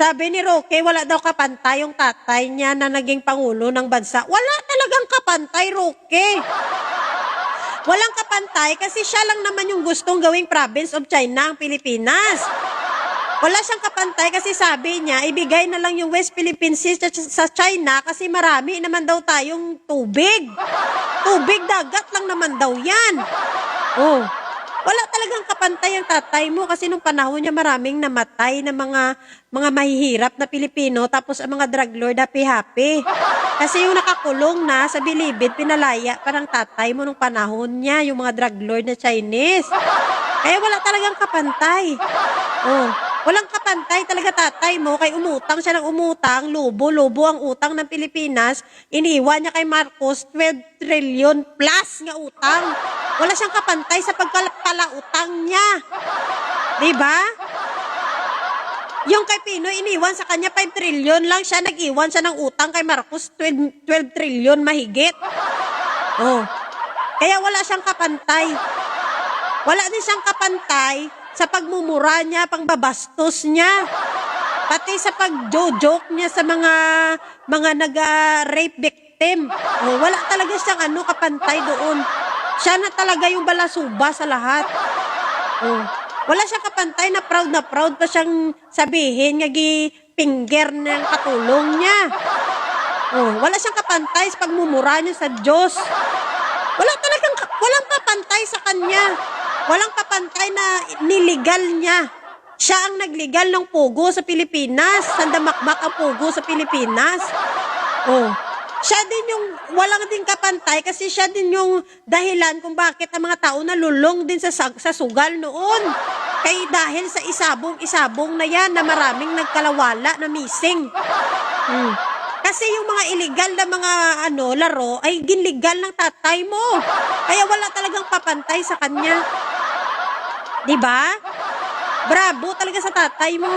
Sabi ni Roque, wala daw kapantay yung tatay niya na naging pangulo ng bansa. Wala talagang kapantay, Roque. Walang kapantay kasi siya lang naman yung gustong gawing province of China ang Pilipinas. Wala siyang kapantay kasi sabi niya, ibigay na lang yung West Philippine Sea sa China kasi marami naman daw tayong tubig. Tubig, dagat lang naman daw yan. Oh. Wala talagang kapantay ang tatay mo kasi nung panahon niya maraming namatay na mga mahihirap na Pilipino tapos ang mga drug lord happy-happy. Kasi yung nakakulong na sa bilibid, pinalaya parang tatay mo nung panahon niya, yung mga drug lord na Chinese. Kaya wala talagang kapantay. Oh. Walang kapantay talaga tatay mo, kay umutang siya ng umutang, lubo-lubo ang utang ng Pilipinas, iniwan niya kay Marcos 12 trillion plus nga utang. Wala siyang kapantay sa pagpalautang niya. Diba? Yung kay Pinoy, iniwan sa kanya 5 trillion lang siya, nag-iwan siya ng utang kay Marcos 12 trillion mahigit. Oh. Kaya wala siyang kapantay. Wala din siyang kapantay sa pagmumura niya, pangbabastos niya. Pati sa pag-joke niya sa mga nag-rape victim. Oh, wala talaga siyang kapantay doon. Siya na talaga yung balasuba sa lahat. Oh. Wala siyang kapantay na proud pa siyang sabihin, finger ng katulong niya. Oh, wala siyang kapantay sa pagmumura niya sa Diyos. Walang kapantay sa kanya. Walang kapantay na niligal niya. Siya ang nagligal ng pugo sa Pilipinas. Sandamakmak ang pugo sa Pilipinas. Oh. Siya din yung walang din kapantay kasi siya din yung dahilan kung bakit ang mga tao nalulong din sa sugal noon. Kaya dahil sa isabong na yan na maraming nagkalawala na missing. Kasi yung mga illegal na mga laro ay ginlegal ng tatay mo. Kaya wala talagang papantay sa kanya. Diba? Bravo talaga sa tatay mo.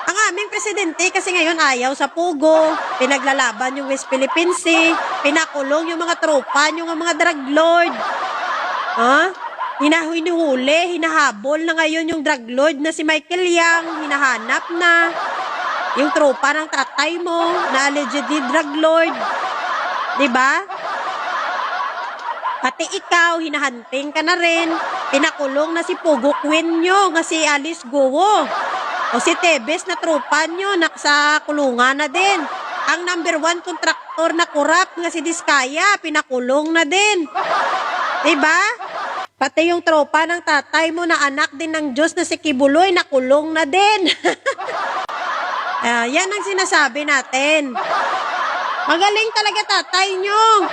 Ang aming presidente kasi ngayon ayaw sa pugo, pinaglalaban yung West Philippine Sea, pinakulong yung mga tropa, yung mga drug lord. Hinuhuli, hinahabol na ngayon yung drug lord na si Michael Yang, hinahanap na. Yung tropa ng tatay mo na allegedly drug lord. Diba? Pati ikaw, hinahunting ka na rin. Pinakulong na si Pugo Queen nyo, nga si Alice Guo. O si Tebes na tropa nyo, sa kulungan na din. Ang number 1 kontraktor na kurap nga si Diskaya, pinakulong na din. Diba? Pati yung tropa ng tatay mo na anak din ng Diyos na si Kibuloy, nakulong na din. Yan ang sinasabi natin. Magaling talaga tatay nyo.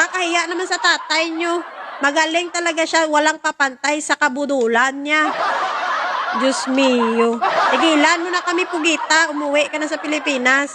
Kakahiya naman sa tatay nyo. Magaling talaga siya, walang papantay sa kabudulan niya. Diyos mio. Tigilan mo na kami, Pugita. Umuwi ka na sa Pilipinas.